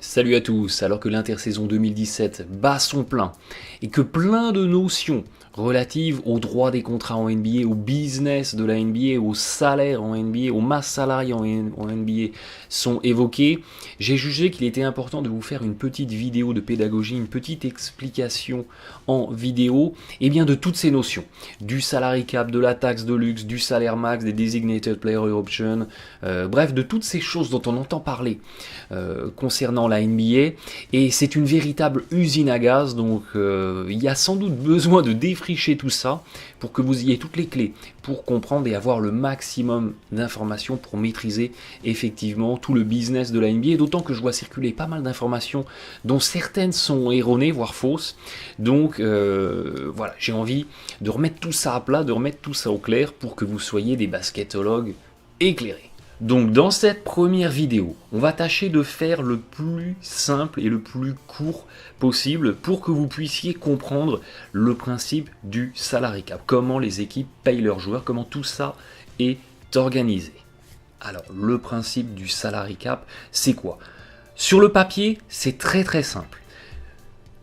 Salut à tous, alors que l'intersaison 2017 bat son plein et que plein de notions relatives aux droits des contrats en NBA, au business de la NBA, au salaire en NBA, aux masses salariales en NBA sont évoquées, j'ai jugé qu'il était important de vous faire une petite vidéo de pédagogie, une petite explication en vidéo et bien de toutes ces notions, du salary cap, de la taxe de luxe, du salaire max, des designated player options, bref de toutes ces choses dont on entend parler concernant la NBA, et c'est une véritable usine à gaz, donc il y a sans doute besoin de défricher tout ça pour que vous ayez toutes les clés pour comprendre et avoir le maximum d'informations pour maîtriser effectivement tout le business de la NBA, d'autant que je vois circuler pas mal d'informations dont certaines sont erronées, voire fausses, donc voilà, j'ai envie de remettre tout ça à plat, de remettre tout ça au clair pour que vous soyez des basketologues éclairés. Donc dans cette première vidéo, on va tâcher de faire le plus simple et le plus court possible pour que vous puissiez comprendre le principe du salary cap, comment les équipes payent leurs joueurs, comment tout ça est organisé. Alors le principe du salary cap, c'est quoi? Sur le papier, c'est très simple.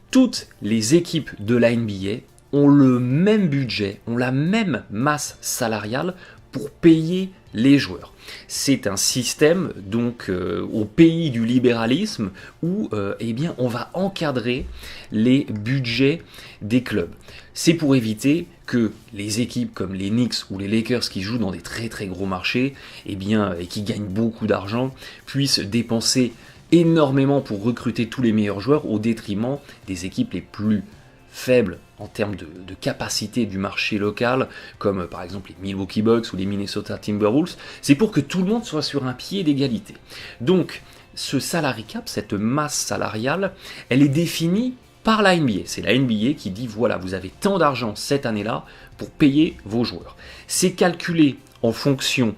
Toutes les équipes de la NBA ont le même budget, ont la même masse salariale pour payer les joueurs. C'est un système donc au pays du libéralisme où eh bien, on va encadrer les budgets des clubs. C'est pour éviter que les équipes comme les Knicks ou les Lakers qui jouent dans des très gros marchés eh bien, et qui gagnent beaucoup d'argent puissent dépenser énormément pour recruter tous les meilleurs joueurs au détriment des équipes les plus faibles en termes de capacité du marché local, comme par exemple les Milwaukee Bucks ou les Minnesota Timberwolves. C'est pour que tout le monde soit sur un pied d'égalité. Donc, ce salary cap, cette masse salariale, elle est définie par la NBA. C'est la NBA qui dit, voilà, vous avez tant d'argent cette année-là pour payer vos joueurs. C'est calculé en fonction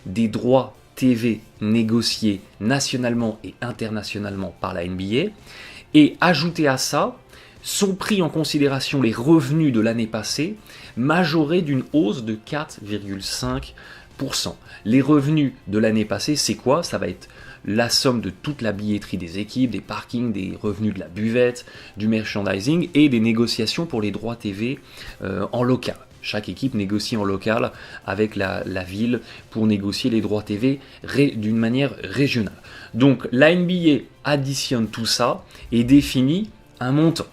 des droits TV négociés nationalement et internationalement par la NBA. Et ajouté à ça, sont pris en considération les revenus de l'année passée, majorés d'une hausse de 4,5%. Les revenus de l'année passée, c'est quoi? Ça va être la somme de toute la billetterie des équipes, des parkings, des revenus de la buvette, du merchandising et des négociations pour les droits TV en local. Chaque équipe négocie en local avec la ville pour négocier les droits TV d'une manière régionale. Donc la NBA additionne tout ça et définit un montant.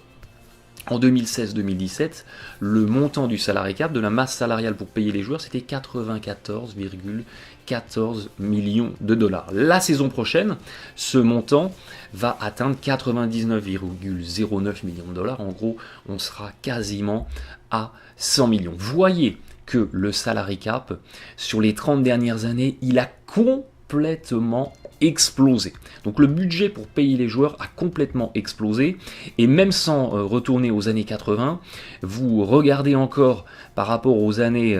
En 2016-2017, le montant du salary cap, de la masse salariale pour payer les joueurs, c'était 94,14 millions de dollars. La saison prochaine, ce montant va atteindre 99,09 millions de dollars. En gros, on sera quasiment à 100 millions. Voyez que le salary cap, sur les 30 dernières années, il a complètement explosé. Donc le budget pour payer les joueurs a complètement explosé, et même sans retourner aux années 80, vous regardez encore par rapport aux années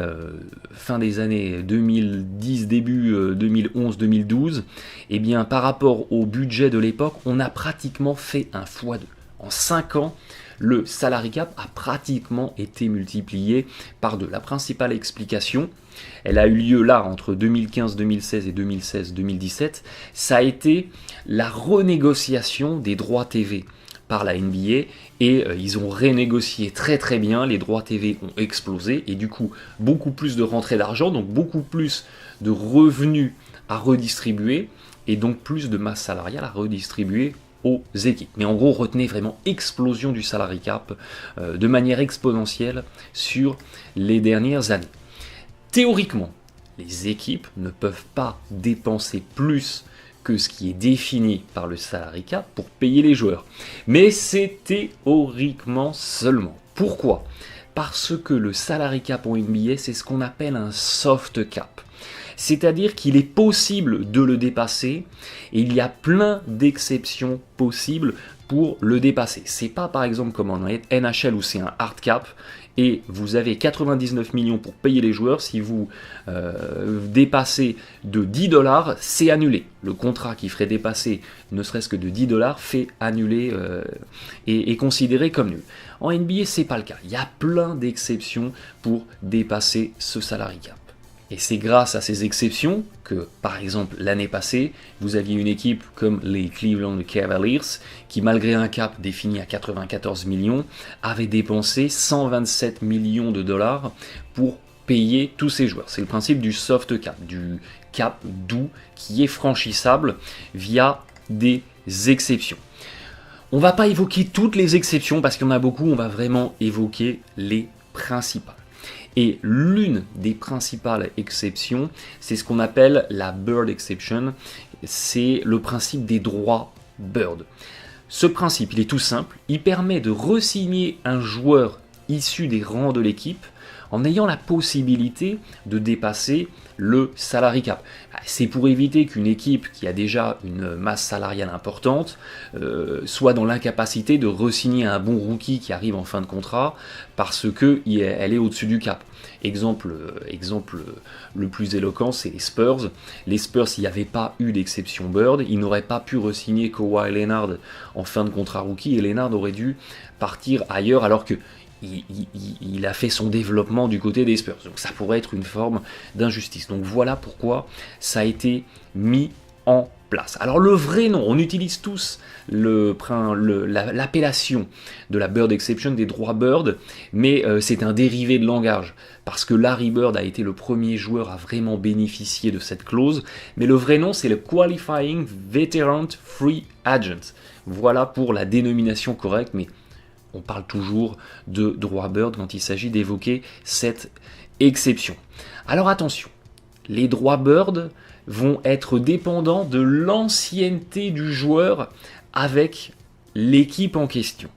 fin des années 2010, début 2011-2012, et bien par rapport au budget de l'époque, on a pratiquement fait un x2. En 5 ans, le salary cap a pratiquement été multiplié par 2. La principale explication, elle a eu lieu là entre 2015-2016 et 2016-2017, ça a été la renégociation des droits TV par la NBA, et ils ont renégocié très bien, les droits TV ont explosé, et du coup beaucoup plus de rentrées d'argent, donc beaucoup plus de revenus à redistribuer, et donc plus de masse salariale à redistribuer aux équipes. Mais en gros, retenez vraiment explosion du salary cap de manière exponentielle sur les dernières années. Théoriquement, les équipes ne peuvent pas dépenser plus que ce qui est défini par le salary cap pour payer les joueurs. Mais c'est théoriquement seulement. Pourquoi? Parce que le salary cap en NBA, c'est ce qu'on appelle un soft cap. C'est-à-dire qu'il est possible de le dépasser, et il y a plein d'exceptions possibles pour le dépasser. C'est pas par exemple comme en NHL où c'est un hard cap, et vous avez 99 millions pour payer les joueurs. Si vous dépassez de 10 $, c'est annulé. Le contrat qui ferait dépasser ne serait-ce que de 10 $ fait annuler et considéré comme nul. En NBA, c'est pas le cas. Il y a plein d'exceptions pour dépasser ce salary cap. Et c'est grâce à ces exceptions que, par exemple, l'année passée, vous aviez une équipe comme les Cleveland Cavaliers qui, malgré un cap défini à 94 millions, avait dépensé 127 millions de dollars pour payer tous ses joueurs. C'est le principe du soft cap, du cap doux qui est franchissable via des exceptions. On ne va pas évoquer toutes les exceptions parce qu'il y en a beaucoup, on va vraiment évoquer les principales. Et l'une des principales exceptions, c'est ce qu'on appelle la Bird Exception, c'est le principe des droits Bird. Ce principe, il est tout simple, il permet de re-signer un joueur issu des rangs de l'équipe en ayant la possibilité de dépasser le salary cap. C'est pour éviter qu'une équipe qui a déjà une masse salariale importante soit dans l'incapacité de re-signer un bon rookie qui arrive en fin de contrat parce qu'elle est au-dessus du cap. Exemple le plus éloquent, c'est les Spurs. Les Spurs, s'il n'y avait pas eu d'exception Bird, ils n'auraient pas pu re-signer Kawhi Leonard en fin de contrat rookie et Leonard aurait dû partir ailleurs alors que il a fait son développement du côté des Spurs. Donc ça pourrait être une forme d'injustice. Donc voilà pourquoi ça a été mis en place. Alors le vrai nom, on utilise tous l'appellation de la Bird Exception, des droits Bird, mais c'est un dérivé de langage, parce que Larry Bird a été le premier joueur à vraiment bénéficier de cette clause, mais le vrai nom c'est le Qualifying Veteran Free Agent. Voilà pour la dénomination correcte, mais on parle toujours de droit Bird quand il s'agit d'évoquer cette exception. Alors attention, les droits Bird vont être dépendants de l'ancienneté du joueur avec l'équipe en question.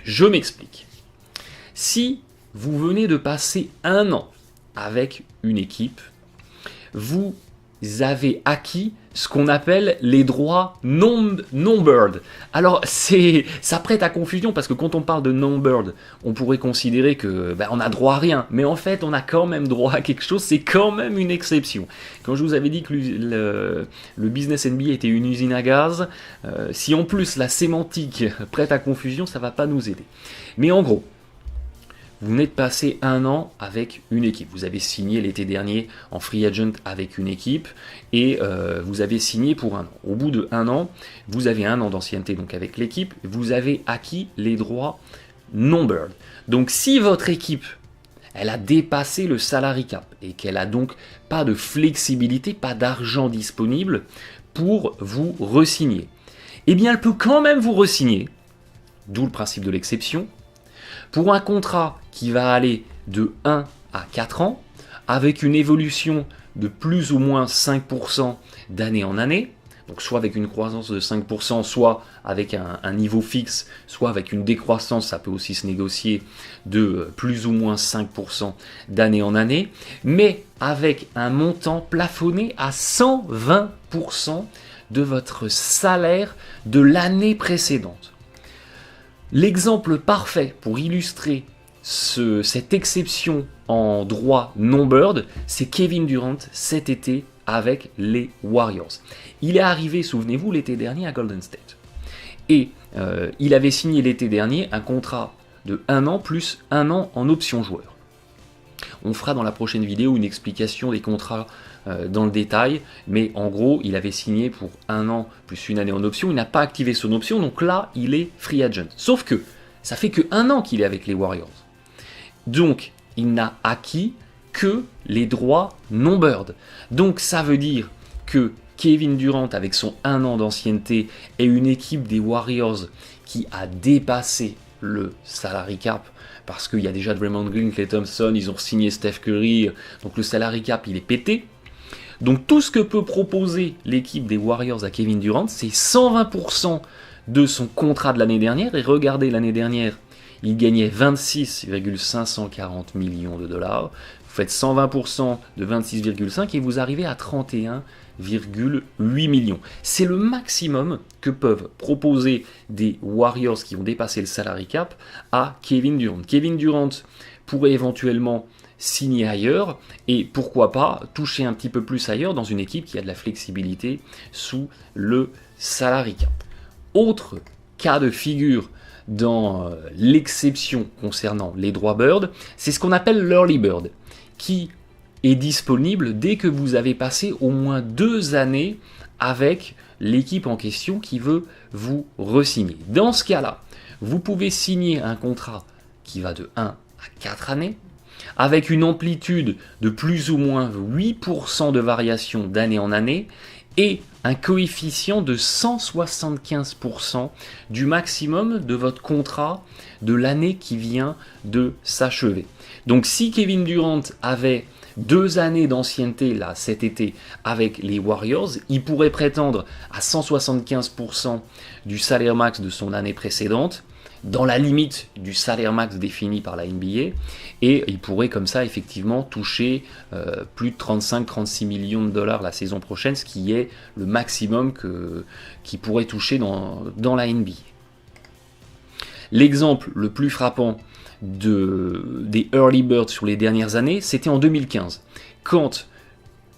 Je m'explique. Si vous venez de passer 1 an avec une équipe, vous avez acquis ce qu'on appelle les droits non-bird. Alors, ça prête à confusion parce que quand on parle de non-bird, on pourrait considérer que on a droit à rien. Mais en fait, on a quand même droit à quelque chose, c'est quand même une exception. Quand je vous avais dit que le business NBA était une usine à gaz, si en plus la sémantique prête à confusion, ça ne va pas nous aider. Mais en gros, vous venez de passer 1 an avec une équipe. Vous avez signé l'été dernier en free agent avec une équipe et vous avez signé pour 1 an. Au bout de 1 an, vous avez 1 an d'ancienneté donc avec l'équipe. Vous avez acquis les droits non-bird. Donc si votre équipe elle a dépassé le salary cap et qu'elle a donc pas de flexibilité, pas d'argent disponible pour vous re-signer, eh bien elle peut quand même vous re-signer, d'où le principe de l'exception, pour un contrat qui va aller de 1 à 4 ans, avec une évolution de plus ou moins 5% d'année en année, donc soit avec une croissance de 5%, soit avec un niveau fixe, soit avec une décroissance, ça peut aussi se négocier, de plus ou moins 5% d'année en année, mais avec un montant plafonné à 120% de votre salaire de l'année précédente. L'exemple parfait pour illustrer cette exception en droit non-bird, c'est Kevin Durant cet été avec les Warriors. Il est arrivé, souvenez-vous, l'été dernier à Golden State. Et il avait signé l'été dernier un contrat de 1 an plus 1 an en option joueur. On fera dans la prochaine vidéo une explication des contrats dans le détail, mais en gros, il avait signé pour 1 an plus 1 année en option, il n'a pas activé son option, donc là, il est free agent. Sauf que, ça fait que 1 an qu'il est avec les Warriors. Donc, il n'a acquis que les droits non-bird. Donc, ça veut dire que Kevin Durant, avec son 1 an d'ancienneté, et une équipe des Warriors qui a dépassé le salary cap, parce qu'il y a déjà Draymond Green, Klay Thompson, ils ont signé Steph Curry, donc le salary cap, il est pété. Donc tout ce que peut proposer l'équipe des Warriors à Kevin Durant, c'est 120% de son contrat de l'année dernière. Et regardez, l'année dernière, il gagnait 26,540 millions de dollars. Vous faites 120% de 26,5 et vous arrivez à 31,8 millions. C'est le maximum que peuvent proposer des Warriors qui ont dépassé le salary cap à Kevin Durant. Kevin Durant pourrait éventuellement signer ailleurs et pourquoi pas toucher un petit peu plus ailleurs dans une équipe qui a de la flexibilité sous le salary cap. Autre cas de figure dans l'exception concernant les droits bird, c'est ce qu'on appelle l'early bird, qui est disponible dès que vous avez passé au moins 2 années avec l'équipe en question qui veut vous re-signer. Dans ce cas-là, vous pouvez signer un contrat qui va de 1 à 4 années, avec une amplitude de plus ou moins 8% de variation d'année en année, et un coefficient de 175% du maximum de votre contrat de l'année qui vient de s'achever. Donc si Kevin Durant avait 2 années d'ancienneté là cet été avec les Warriors, il pourrait prétendre à 175% du salaire max de son année précédente, dans la limite du salaire max défini par la NBA, et il pourrait comme ça effectivement toucher plus de 35-36 millions de dollars la saison prochaine, ce qui est le maximum qu'il pourrait toucher dans la NBA. L'exemple le plus frappant des early birds sur les dernières années, c'était en 2015, quand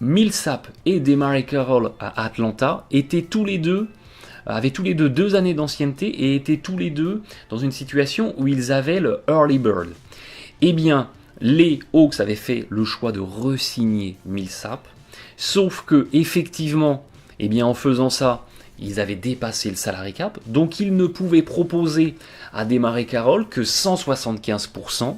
Millsap et DeMar Carroll à Atlanta avaient tous les deux 2 années d'ancienneté et étaient tous les deux dans une situation où ils avaient le early bird. Eh bien, les Hawks avaient fait le choix de re-signer Millsap, sauf que effectivement, eh bien, en faisant ça, ils avaient dépassé le salary cap, donc ils ne pouvaient proposer à DeMar Carroll que 175%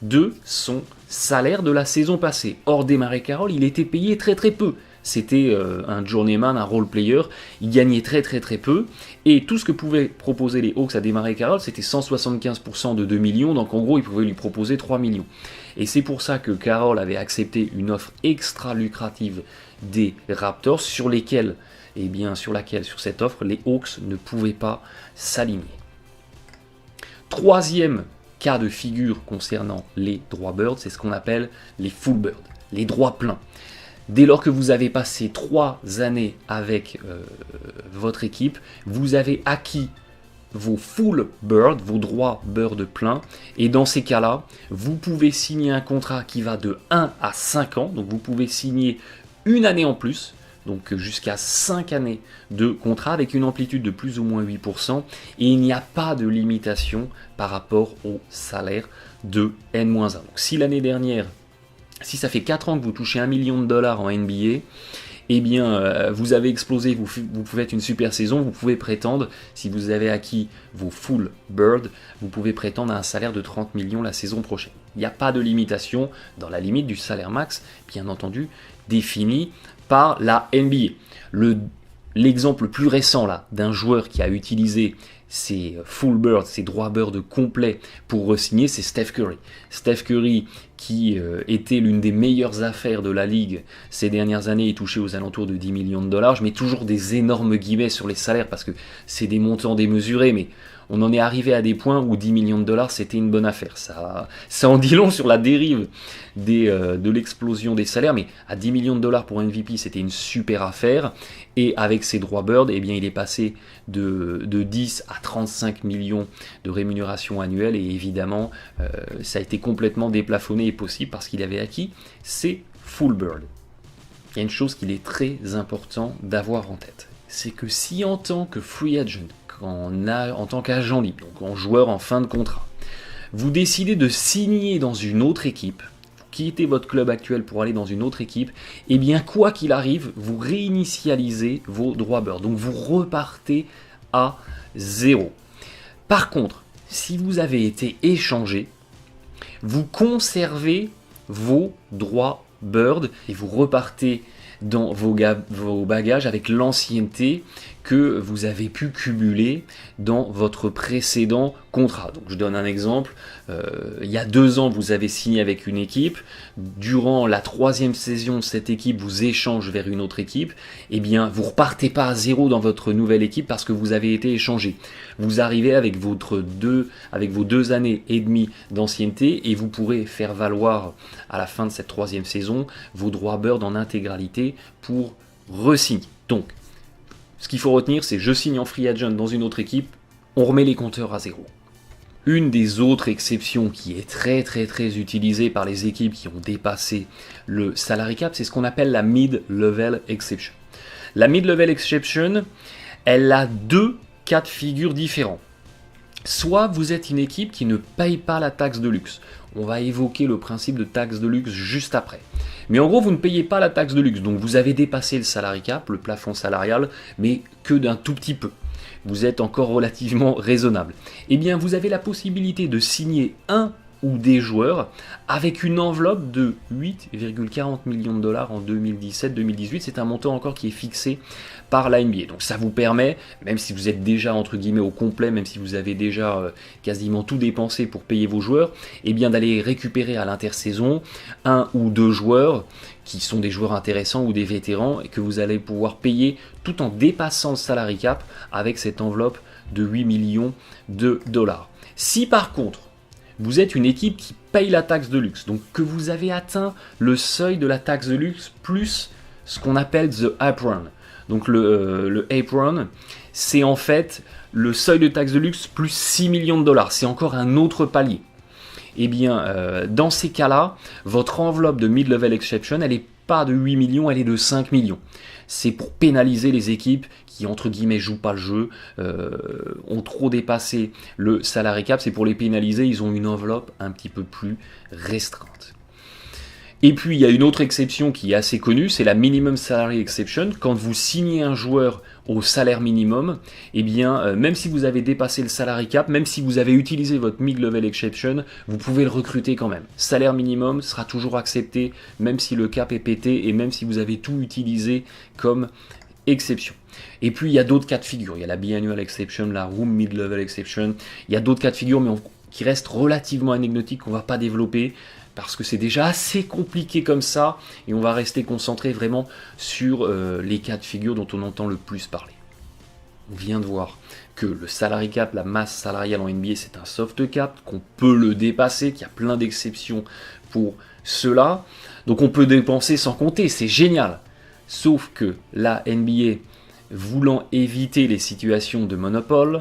de son salaire de la saison passée. Or, DeMar Carroll, il était payé très très peu. C'était un journeyman, un role player, il gagnait très très très peu, et tout ce que pouvaient proposer les Hawks à DeMar Carroll, c'était 175% de 2 millions, donc en gros ils pouvaient lui proposer 3 millions. Et c'est pour ça que Carroll avait accepté une offre extra lucrative des Raptors, sur cette offre, les Hawks ne pouvaient pas s'aligner. Troisième cas de figure concernant les droits birds, c'est ce qu'on appelle les full birds, les droits pleins. Dès lors que vous avez passé 3 années avec votre équipe, vous avez acquis vos full bird, vos droits bird pleins, et dans ces cas-là, vous pouvez signer un contrat qui va de 1 à 5 ans, donc vous pouvez signer une année en plus, donc jusqu'à 5 années de contrat avec une amplitude de plus ou moins 8%, et il n'y a pas de limitation par rapport au salaire de N-1. Donc si l'année dernière, si ça fait 4 ans que vous touchez 1 million de dollars en NBA, eh bien, vous avez explosé, vous faites une super saison, vous pouvez prétendre, si vous avez acquis vos full bird, vous pouvez prétendre à un salaire de 30 millions la saison prochaine. Il n'y a pas de limitation dans la limite du salaire max, bien entendu, défini par la NBA. L'exemple le plus récent là d'un joueur qui a utilisé ses full bird, ses droits bird complets pour re-signer, c'est Steph Curry. Steph Curry qui était l'une des meilleures affaires de la ligue ces dernières années, est touché aux alentours de 10 millions de dollars. Je mets toujours des énormes guillemets sur les salaires parce que c'est des montants démesurés, mais on en est arrivé à des points où 10 millions de dollars c'était une bonne affaire. Ça en dit long sur la dérive de l'explosion des salaires, mais à 10 millions de dollars pour MVP c'était une super affaire, et avec ses droits bird, eh bien, il est passé de 10 à 35 millions de rémunération annuelle, et évidemment ça a été complètement déplafonné et possible parce qu'il avait acquis ses full bird. Il y a une chose qu'il est très important d'avoir en tête, c'est que si en tant que free agent, en tant qu'agent libre, donc en joueur en fin de contrat, vous décidez de signer dans une autre équipe, vous quittez votre club actuel pour aller dans une autre équipe, et bien quoi qu'il arrive, vous réinitialisez vos droits bird, donc vous repartez à 0. Par contre, si vous avez été échangé, vous conservez vos droits bird et vous repartez dans vos bagages avec l'ancienneté que vous avez pu cumuler dans votre précédent contrat. Donc je donne un exemple, il y a 2 ans vous avez signé avec une équipe, durant la 3e saison de cette équipe vous échange vers une autre équipe, et bien vous repartez pas à 0 dans votre nouvelle équipe parce que vous avez été échangé. Vous arrivez avec vos 2 années et demie d'ancienneté, et vous pourrez faire valoir à la fin de cette 3e saison vos droits bird en intégralité pour re-signer. Donc ce qu'il faut retenir, c'est je signe en free agent dans une autre équipe, on remet les compteurs à 0. Une des autres exceptions qui est très très très utilisée par les équipes qui ont dépassé le salary cap, c'est ce qu'on appelle la mid-level exception. La mid-level exception, elle a 2 cas de figure différents. Soit vous êtes une équipe qui ne paye pas la taxe de luxe. On va évoquer le principe de taxe de luxe juste après. Mais en gros, vous ne payez pas la taxe de luxe, donc vous avez dépassé le salary cap, le plafond salarial, mais que d'un tout petit peu. Vous êtes encore relativement raisonnable. Eh bien, vous avez la possibilité de signer un ou des joueurs avec une enveloppe de 8,40 millions de dollars en 2017-2018. C'est un montant encore qui est fixé par la NBA. Donc ça vous permet, même si vous êtes déjà entre guillemets au complet, même si vous avez déjà quasiment tout dépensé pour payer vos joueurs, eh bien d'aller récupérer à l'intersaison un ou deux joueurs qui sont des joueurs intéressants ou des vétérans et que vous allez pouvoir payer tout en dépassant le salary cap avec cette enveloppe de 8 millions de dollars. Si par contre vous êtes une équipe qui paye la taxe de luxe, donc que vous avez atteint le seuil de la taxe de luxe plus ce qu'on appelle the apron. Donc le apron, c'est en fait le seuil de taxe de luxe plus 6 millions de dollars. C'est encore un autre palier. Eh bien, dans ces cas-là, votre enveloppe de mid-level exception, elle n'est pas de 8 millions, elle est de 5 millions. C'est pour pénaliser les équipes qui, entre guillemets, jouent pas le jeu, ont trop dépassé le salary cap. C'est pour les pénaliser, ils ont une enveloppe un petit peu plus restreinte. Et puis, il y a une autre exception qui est assez connue, c'est la minimum salary exception. Quand vous signez un joueur au salaire minimum, eh bien, même si vous avez dépassé le salary cap, même si vous avez utilisé votre mid-level exception, vous pouvez le recruter quand même. Salaire minimum sera toujours accepté, même si le cap est pété et même si vous avez tout utilisé comme exception. Et puis, il y a d'autres cas de figure. Il y a la biannual exception, la room mid-level exception. Il y a d'autres cas de figure, mais qui restent relativement anecdotiques, qu'on ne va pas développer, parce que c'est déjà assez compliqué comme ça, et on va rester concentré vraiment sur les cas de figure dont on entend le plus parler. On vient de voir que le salary cap, la masse salariale en NBA, c'est un soft cap, qu'on peut le dépasser, qu'il y a plein d'exceptions pour cela. Donc on peut dépenser sans compter, c'est génial. Sauf que la NBA, voulant éviter les situations de monopole,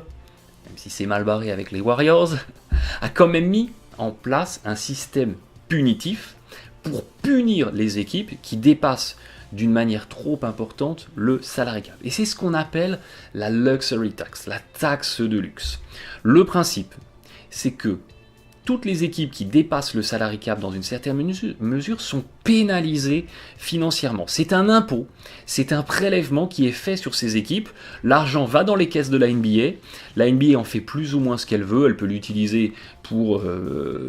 même si c'est mal barré avec les Warriors, a quand même mis en place un système punitif pour punir les équipes qui dépassent d'une manière trop importante le salary cap. Et c'est ce qu'on appelle la luxury tax, la taxe de luxe. Le principe, c'est que toutes les équipes qui dépassent le salary cap dans une certaine mesure sont pénalisées financièrement. C'est un impôt, c'est un prélèvement qui est fait sur ces équipes. L'argent va dans les caisses de la NBA. La NBA en fait plus ou moins ce qu'elle veut. Elle peut l'utiliser pour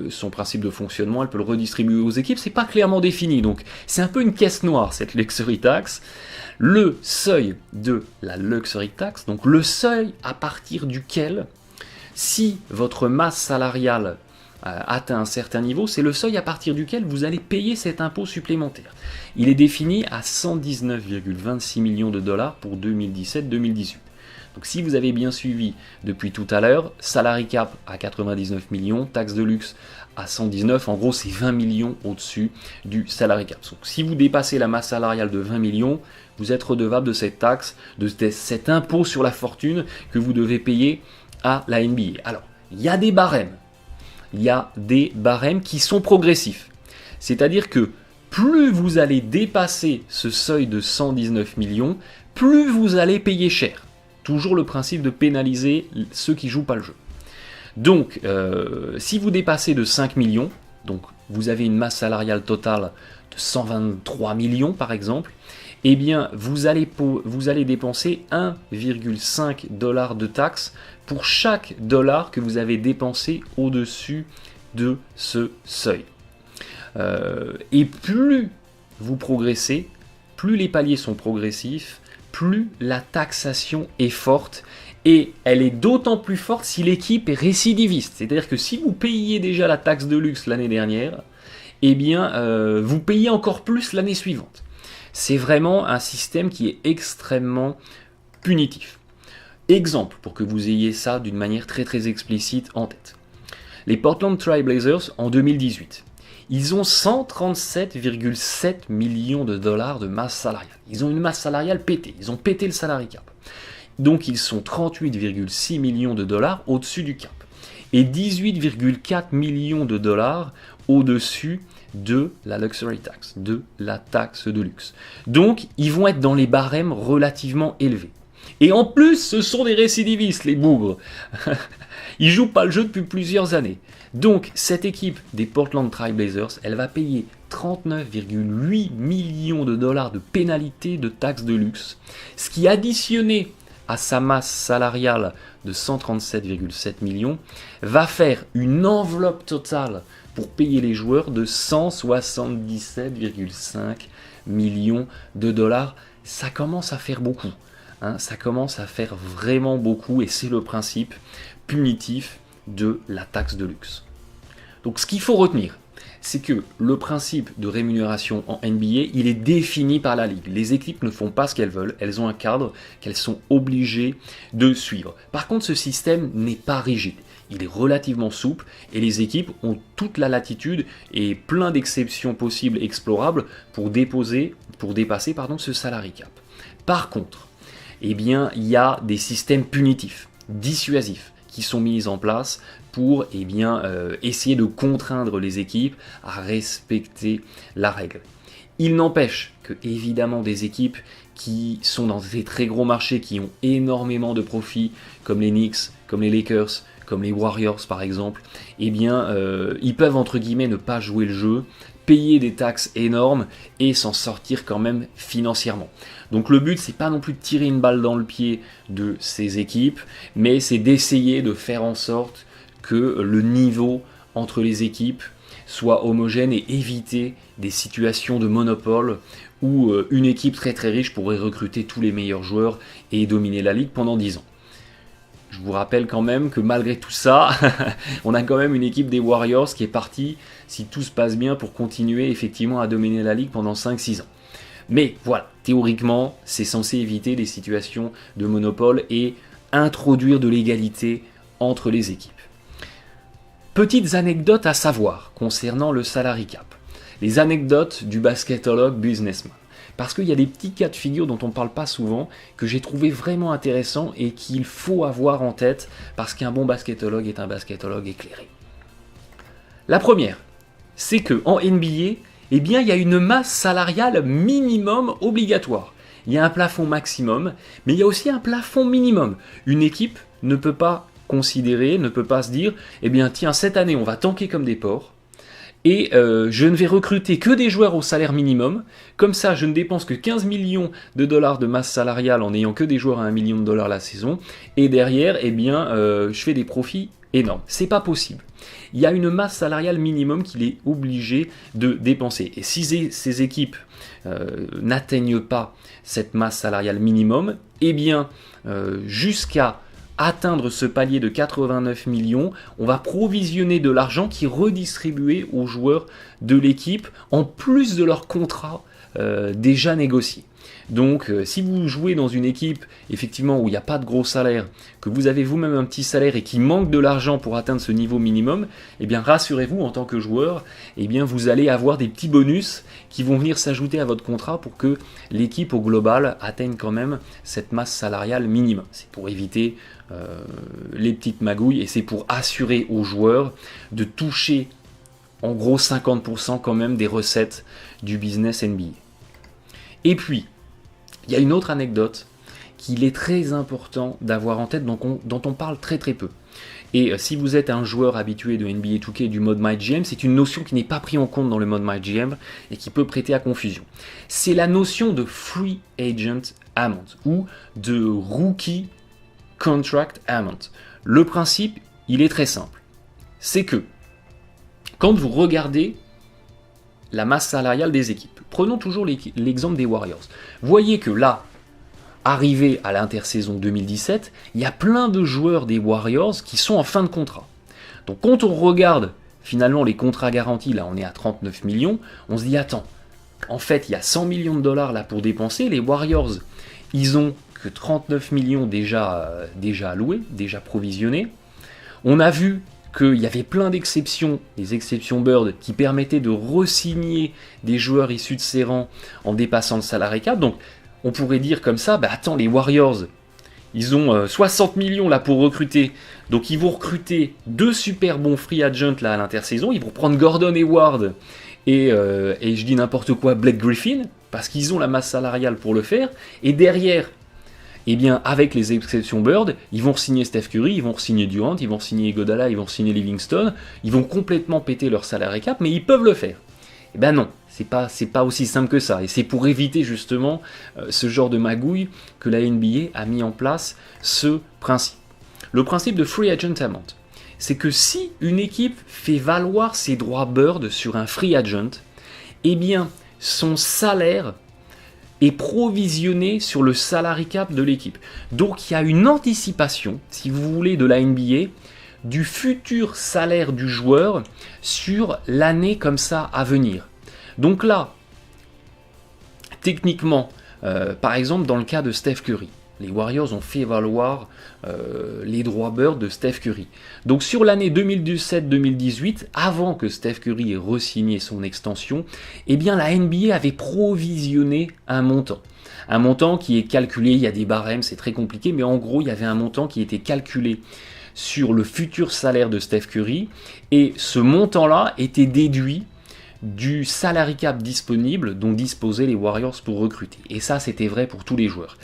son principe de fonctionnement. Elle peut le redistribuer aux équipes. C'est pas clairement défini. Donc c'est un peu une caisse noire, cette luxury tax. Le seuil de la luxury tax, donc le seuil à partir duquel, si votre masse salariale atteint un certain niveau, c'est le seuil à partir duquel vous allez payer cet impôt supplémentaire. Il est défini à 119,26 millions de dollars pour 2017-2018. Donc si vous avez bien suivi depuis tout à l'heure, salary cap à 99 millions, taxe de luxe à 119, en gros c'est 20 millions au-dessus du salary cap. Donc si vous dépassez la masse salariale de 20 millions, vous êtes redevable de cette taxe, de cet impôt sur la fortune que vous devez payer à la NBA. Alors, il y a des barèmes. Il y a des barèmes qui sont progressifs. C'est-à-dire que plus vous allez dépasser ce seuil de 119 millions, plus vous allez payer cher. Toujours le principe de pénaliser ceux qui ne jouent pas le jeu. Donc, si vous dépassez de 5 millions, donc vous avez une masse salariale totale de 123 millions par exemple, eh bien vous allez dépenser 1,5 $ de taxes pour chaque dollar que vous avez dépensé au-dessus de ce seuil. Et plus vous progressez, plus les paliers sont progressifs, plus la taxation est forte, et elle est d'autant plus forte si l'équipe est récidiviste. C'est-à-dire que si vous payiez déjà la taxe de luxe l'année dernière, eh bien vous payez encore plus l'année suivante. C'est vraiment un système qui est extrêmement punitif. Exemple, pour que vous ayez ça d'une manière très très explicite en tête. Les Portland Trail Blazers, en 2018, ils ont 137,7 millions de dollars de masse salariale. Ils ont une masse salariale pétée, ils ont pété le salary cap. Donc ils sont 38,6 millions de dollars au-dessus du cap. Et 18,4 millions de dollars au-dessus de la luxury tax, de la taxe de luxe. Donc ils vont être dans les barèmes relativement élevés. Et en plus, ce sont des récidivistes, les bougres. Ils jouent pas le jeu depuis plusieurs années. Donc, cette équipe des Portland Trail Blazers, elle va payer 39,8 millions de dollars de pénalités de taxes de luxe, ce qui, additionné à sa masse salariale de 137,7 millions, va faire une enveloppe totale pour payer les joueurs de 177,5 millions de dollars. Ça commence à faire beaucoup. Ça commence à faire vraiment beaucoup et c'est le principe punitif de la taxe de luxe. Donc ce qu'il faut retenir, c'est que le principe de rémunération en NBA, il est défini par la ligue. Les équipes ne font pas ce qu'elles veulent, elles ont un cadre qu'elles sont obligées de suivre. Par contre, ce système n'est pas rigide. Il est relativement souple et les équipes ont toute la latitude et plein d'exceptions possibles explorables pour dépasser ce salary cap. Par contre, il y a des systèmes punitifs, dissuasifs, qui sont mis en place pour essayer de contraindre les équipes à respecter la règle. Il n'empêche que, évidemment, des équipes qui sont dans des très gros marchés, qui ont énormément de profits, comme les Knicks, comme les Lakers, comme les Warriors par exemple, ils peuvent entre guillemets ne pas jouer le jeu, payer des taxes énormes et s'en sortir quand même financièrement. Donc le but, c'est pas non plus de tirer une balle dans le pied de ces équipes, mais c'est d'essayer de faire en sorte que le niveau entre les équipes soit homogène et éviter des situations de monopole où une équipe très très riche pourrait recruter tous les meilleurs joueurs et dominer la ligue pendant 10 ans. Je vous rappelle quand même que malgré tout ça, on a quand même une équipe des Warriors qui est partie, si tout se passe bien, pour continuer effectivement à dominer la ligue pendant 5-6 ans. Mais voilà, théoriquement, c'est censé éviter des situations de monopole et introduire de l'égalité entre les équipes. Petites anecdotes à savoir concernant le salary cap. Les anecdotes du basketologue businessman. Parce qu'il y a des petits cas de figure dont on ne parle pas souvent, que j'ai trouvé vraiment intéressants et qu'il faut avoir en tête, parce qu'un bon basketologue est un basketologue éclairé. La première, c'est qu'en NBA, il y a une masse salariale minimum obligatoire. Il y a un plafond maximum, mais il y a aussi un plafond minimum. Une équipe ne peut pas se dire, tiens, cette année, on va tanker comme des porcs, et je ne vais recruter que des joueurs au salaire minimum, comme ça je ne dépense que 15 millions de dollars de masse salariale en n'ayant que des joueurs à 1 million de dollars la saison, et derrière, je fais des profits énormes. C'est pas possible. Il y a une masse salariale minimum qu'il est obligé de dépenser. Et si ces équipes n'atteignent pas cette masse salariale minimum, jusqu'à atteindre ce palier de 89 millions, on va provisionner de l'argent qui est redistribué aux joueurs de l'équipe en plus de leur contrat déjà négocié. Donc si vous jouez dans une équipe effectivement où il n'y a pas de gros salaire, que vous avez vous-même un petit salaire et qui manque de l'argent pour atteindre ce niveau minimum, rassurez-vous, en tant que joueur, vous allez avoir des petits bonus qui vont venir s'ajouter à votre contrat pour que l'équipe au global atteigne quand même cette masse salariale minimum. C'est pour éviter les petites magouilles et c'est pour assurer aux joueurs de toucher en gros 50% quand même des recettes du business NBA. Et puis, il y a une autre anecdote qu'il est très important d'avoir en tête, dont on parle très très peu. Et si vous êtes un joueur habitué de NBA 2K et du mode MyGM, c'est une notion qui n'est pas prise en compte dans le mode MyGM et qui peut prêter à confusion. C'est la notion de Free Agent Amount ou de Rookie Contract Amount. Le principe, il est très simple. C'est que quand vous regardez la masse salariale des équipes, prenons toujours l'exemple des Warriors. Voyez que là, arrivé à l'intersaison 2017, il y a plein de joueurs des Warriors qui sont en fin de contrat. Donc quand on regarde finalement les contrats garantis, là on est à 39 millions, on se dit attends, en fait il y a 100 millions de dollars là pour dépenser, les Warriors, ils ont que 39 millions déjà alloués, déjà provisionnés. On a vu qu'il y avait plein d'exceptions, les exceptions Bird, qui permettaient de re-signer des joueurs issus de ces rangs en dépassant le salary cap. Donc on pourrait dire comme ça, attends, les Warriors, ils ont 60 millions là pour recruter, donc ils vont recruter 2 super bons free agents là à l'intersaison, ils vont prendre Gordon Hayward et je dis n'importe quoi, Blake Griffin, parce qu'ils ont la masse salariale pour le faire, et derrière, eh bien, avec les exceptions Bird, ils vont signer Steph Curry, ils vont signer Durant, ils vont signer Iguodala, ils vont signer Livingston, ils vont complètement péter leur salary cap, mais ils peuvent le faire. Eh ben non, c'est pas aussi simple que ça. Et c'est pour éviter justement ce genre de magouille que la NBA a mis en place ce principe. Le principe de free agent amount, c'est que si une équipe fait valoir ses droits Bird sur un free agent, eh bien son salaire est provisionné sur le salary cap de l'équipe. Donc il y a une anticipation, si vous voulez, de la NBA du futur salaire du joueur sur l'année comme ça à venir. Donc là, techniquement, par exemple dans le cas de Steph Curry, les Warriors ont fait valoir les droits Bird de Steph Curry. Donc sur l'année 2017-2018, avant que Steph Curry ait re-signé son extension, eh bien la NBA avait provisionné un montant. Un montant qui est calculé, il y a des barèmes, c'est très compliqué, mais en gros il y avait un montant qui était calculé sur le futur salaire de Steph Curry, et ce montant-là était déduit du salary cap disponible dont disposaient les Warriors pour recruter. Et ça, c'était vrai pour tous les joueurs.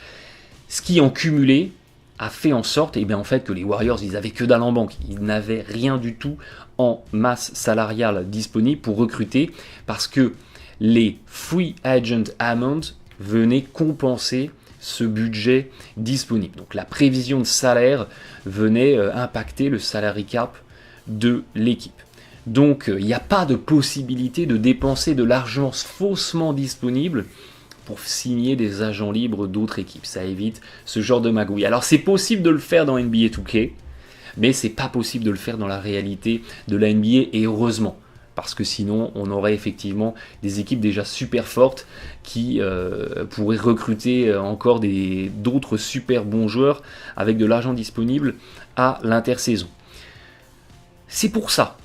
Ce qui, en cumulé, a fait en sorte en fait, que les Warriors, ils n'avaient que dalle en banque. Ils n'avaient rien du tout en masse salariale disponible pour recruter, parce que les free agent amount venaient compenser ce budget disponible. Donc la prévision de salaire venait impacter le salary cap de l'équipe. Donc il n'y a pas de possibilité de dépenser de l'argent faussement disponible pour signer des agents libres d'autres équipes. Ça évite ce genre de magouille. Alors c'est possible de le faire dans NBA 2K, mais c'est pas possible de le faire dans la réalité de la NBA, et heureusement. Parce que sinon, on aurait effectivement des équipes déjà super fortes qui pourraient recruter encore d'autres super bons joueurs avec de l'argent disponible à l'intersaison. C'est pour ça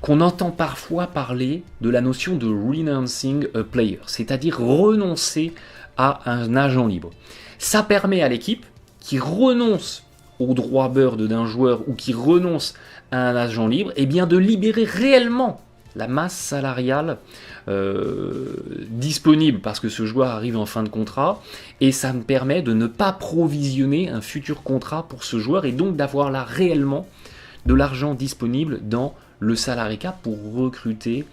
qu'on entend parfois parler de la notion de renouncing a player, c'est-à-dire renoncer à un agent libre. Ça permet à l'équipe qui renonce au droit Bird d'un joueur ou qui renonce à un agent libre, de libérer réellement la masse salariale disponible, parce que ce joueur arrive en fin de contrat, et ça me permet de ne pas provisionner un futur contrat pour ce joueur, et donc d'avoir là réellement de l'argent disponible dans le salary cap pour recruter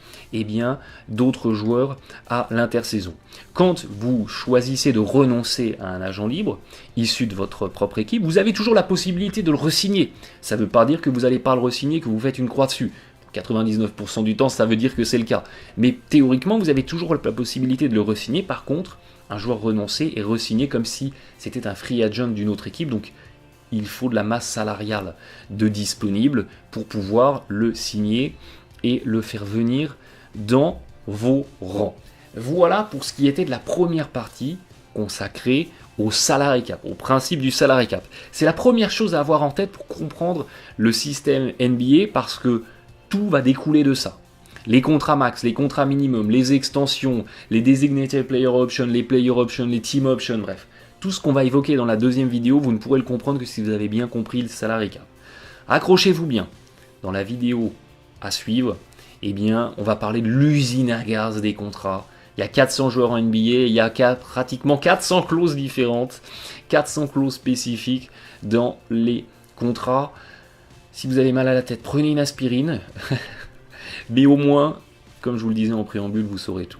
d'autres joueurs à l'intersaison. Quand vous choisissez de renoncer à un agent libre issu de votre propre équipe, vous avez toujours la possibilité de le re-signer. Ça ne veut pas dire que vous n'allez pas le re-signer, que vous faites une croix dessus. 99% du temps, ça veut dire que c'est le cas. Mais théoriquement, vous avez toujours la possibilité de le re-signer. Par contre, un joueur renoncé est re-signé comme si c'était un free agent d'une autre équipe. Donc, il faut de la masse salariale de disponible pour pouvoir le signer et le faire venir dans vos rangs. Voilà pour ce qui était de la première partie consacrée au salary cap, au principe du salary cap. C'est la première chose à avoir en tête pour comprendre le système NBA, parce que tout va découler de ça. Les contrats max, les contrats minimum, les extensions, les designated player options, les player options, les team options, bref. Tout ce qu'on va évoquer dans la deuxième vidéo, vous ne pourrez le comprendre que si vous avez bien compris le salary cap. Accrochez-vous bien. Dans la vidéo à suivre, on va parler de l'usine à gaz des contrats. Il y a 400 joueurs en NBA, il y a pratiquement 400 clauses différentes, 400 clauses spécifiques dans les contrats. Si vous avez mal à la tête, prenez une aspirine. Mais au moins, comme je vous le disais en préambule, vous saurez tout.